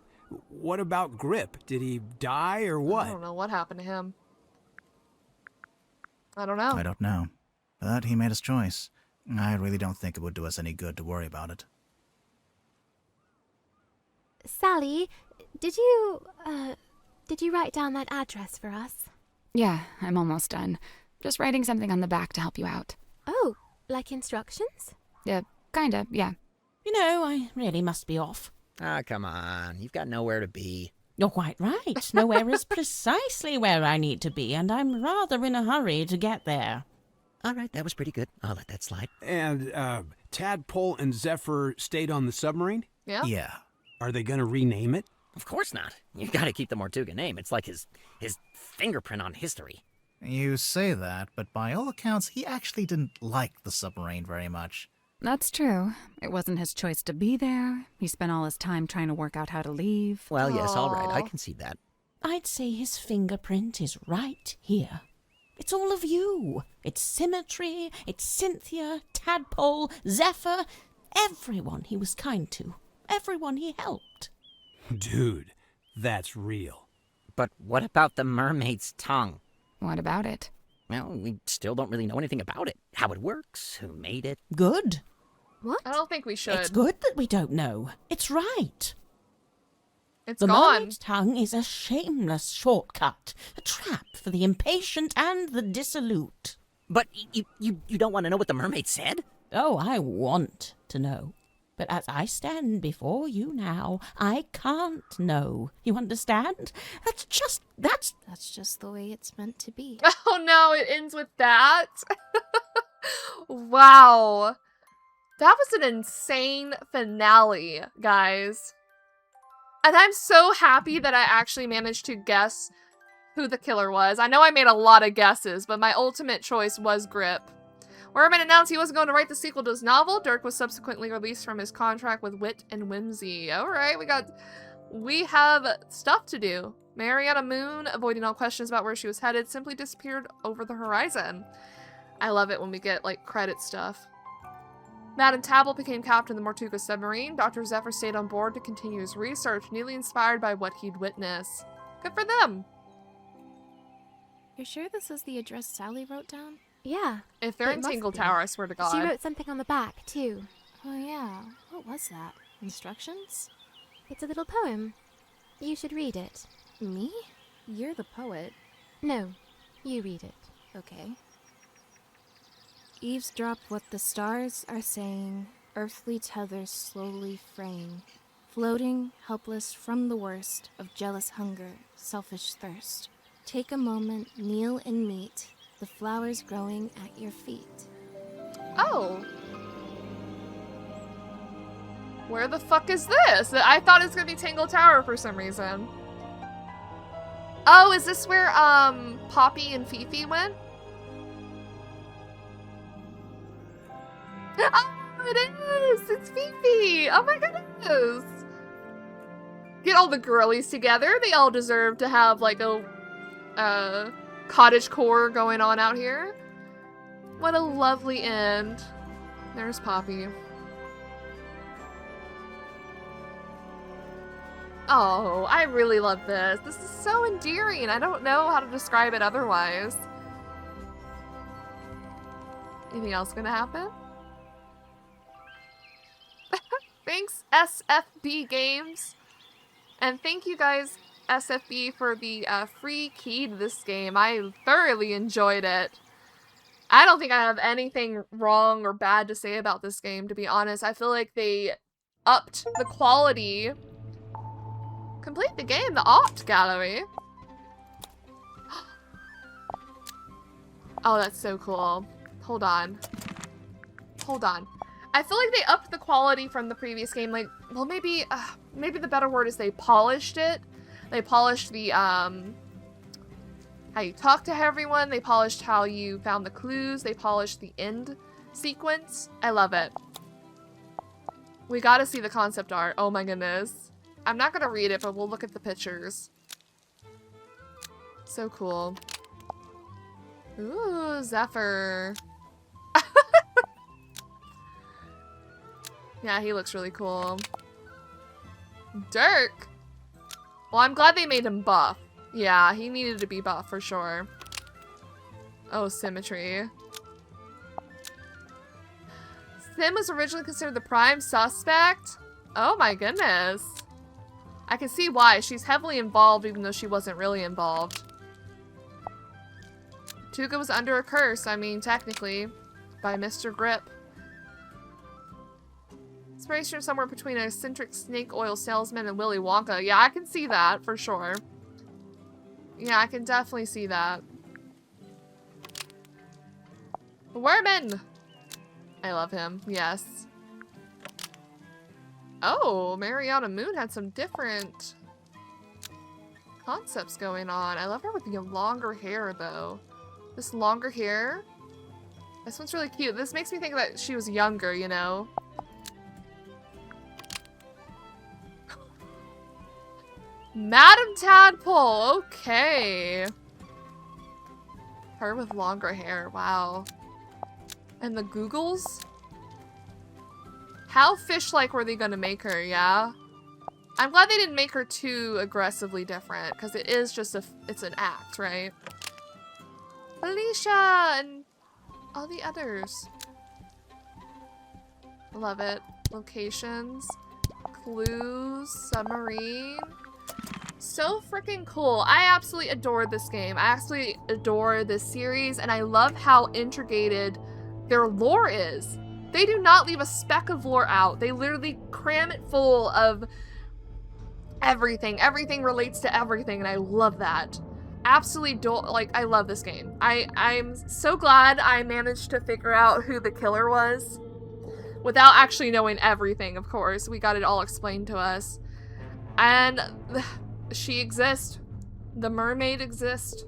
what about Grip? Did he die or what? I don't know what happened to him. I don't know. I don't know. But he made his choice. I really don't think it would do us any good to worry about it. Sally, did you write down that address for us? Yeah, I'm almost done. Just writing something on the back to help you out. Oh, like instructions? Kinda, yeah. You know, I really must be off. Ah, come on. You've got nowhere to be. You're quite right. Nowhere is precisely where I need to be, and I'm rather in a hurry to get there. All right, that was pretty good. I'll let that slide. And, Tadpole and Zephyr stayed on the submarine? Yeah? Yeah. Are they gonna rename it? Of course not. You gotta keep the Mortuga name. It's like his fingerprint on history. You say that, but by all accounts, he actually didn't like the submarine very much. That's true. It wasn't his choice to be there. He spent all his time trying to work out how to leave. Well, yes, all right. I Aw. can see that. I'd say his fingerprint is right here. It's all of you. It's Symmetry, it's Cynthia, Tadpole, Zephyr, everyone he was kind to, everyone he helped. Dude, that's real. But what about the mermaid's tongue? What about it? Well, we still don't really know anything about it. How it works, who made it. Good. What? I don't think we should. It's good that we don't know. It's right. It's The gone. mermaid's tongue is a shameless shortcut, a trap for the impatient and the dissolute. But you don't want to know what the mermaid said? Oh, I want to know. But as I stand before you now, I can't know. You understand? That's just the way it's meant to be. Oh no, it ends with that? Wow. That was an insane finale, guys. And I'm so happy that I actually managed to guess who the killer was. I know I made a lot of guesses, but my ultimate choice was Grip. Werman announced he wasn't going to write the sequel to his novel. Dirk was subsequently released from his contract with Wit and Whimsy. Alright, we have stuff to do. Mariana Moon, avoiding all questions about where she was headed, simply disappeared over the horizon. I love it when we get, like, credit stuff. Madame Tabble became captain of the Mortuga submarine. Dr. Zephyr stayed on board to continue his research, newly inspired by what he'd witnessed. Good for them! You're sure this is the address Sally wrote down? Yeah. If they're in Tangle Tower, I swear to God. She wrote something on the back, too. Oh yeah. What was that? Instructions? It's a little poem. You should read it. Me? You're the poet. No, you read it. Okay. Eavesdrop what the stars are saying, earthly tethers slowly fraying, floating, helpless from the worst of jealous hunger, selfish thirst. Take a moment, kneel and meet the flowers growing at your feet. Oh. Where the fuck is this? I thought it was gonna be Tangle Tower for some reason. Oh, is this where, Poppy and Fifi went? Oh, it is! It's Fifi! Oh my goodness! Get all the girlies together. They all deserve to have, like, a, cottagecore going on out here. What a lovely end. There's Poppy. Oh, I really love this. This is so endearing. I don't know how to describe it otherwise. Anything else gonna happen? Thanks, SFB Games. And thank you guys, SFB, for the free key to this game. I thoroughly enjoyed it. I don't think I have anything wrong or bad to say about this game, to be honest. I feel like they upped the quality. Complete the game, the art gallery. Oh, that's so cool. Hold on. Hold on. I feel like they upped the quality from the previous game. Like, well, maybe the better word is they polished it. They polished the, how you talk to everyone. They polished how you found the clues. They polished the end sequence. I love it. We gotta see the concept art. Oh my goodness. I'm not gonna read it, but we'll look at the pictures. So cool. Ooh, Zephyr. Yeah, he looks really cool. Dirk! Well, I'm glad they made him buff. Yeah, he needed to be buff for sure. Oh, symmetry. Sim was originally considered the prime suspect? Oh my goodness. I can see why. She's heavily involved even though she wasn't really involved. Tuga was under a curse, I mean, technically, by Mr. Grip. Inspiration somewhere between an eccentric snake oil salesman and Willy Wonka. Yeah, I can see that, for sure. Yeah, I can definitely see that. Werman! I love him, yes. Oh, Mariana Moon had some different concepts going on. I love her with the longer hair, though. This longer hair. This one's really cute. This makes me think that she was younger, you know? Madame Tadpole, okay. Her with longer hair, wow. And the Googles? How fish-like were they gonna make her, yeah? I'm glad they didn't make her too aggressively different, because it is just it's an act, right? Alicia and all the others. Love it. Locations, clues, submarine. So freaking cool. I absolutely adore this game. I absolutely adore this series, and I love how integrated their lore is. They do not leave a speck of lore out. They literally cram it full of everything. Everything relates to everything, and I love that. Absolutely I love this game. I'm so glad I managed to figure out who the killer was. Without actually knowing everything, of course. We got it all explained to us. And she exists. The mermaid exists.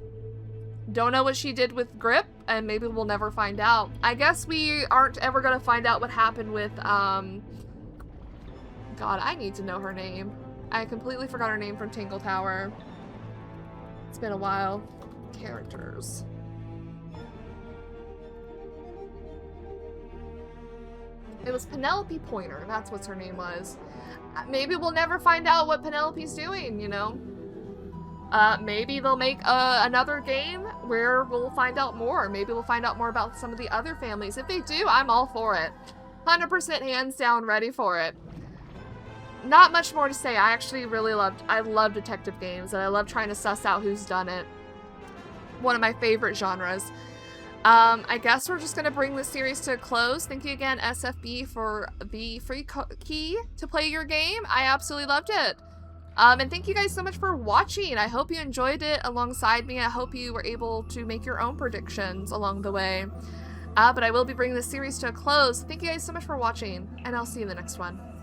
Don't know what she did with Grip, and maybe we'll never find out. I guess we aren't ever gonna find out what happened with, God, I need to know her name. I completely forgot her name from Tangle Tower. It's been a while. Characters. It was Penelope Pointer, that's what her name was. Maybe we'll never find out what Penelope's doing, you know? Maybe they'll make another game where we'll find out more. Maybe we'll find out more about some of the other families. If they do, I'm all for it. 100% hands down ready for it. Not much more to say. I actually really I love detective games, and I love trying to suss out who's done it. One of my favorite genres. I guess we're just going to bring this series to a close. Thank you again, SFB, for the free key to play your game. I absolutely loved it. And thank you guys so much for watching. I hope you enjoyed it alongside me. I hope you were able to make your own predictions along the way. But I will be bringing this series to a close. Thank you guys so much for watching, and I'll see you in the next one.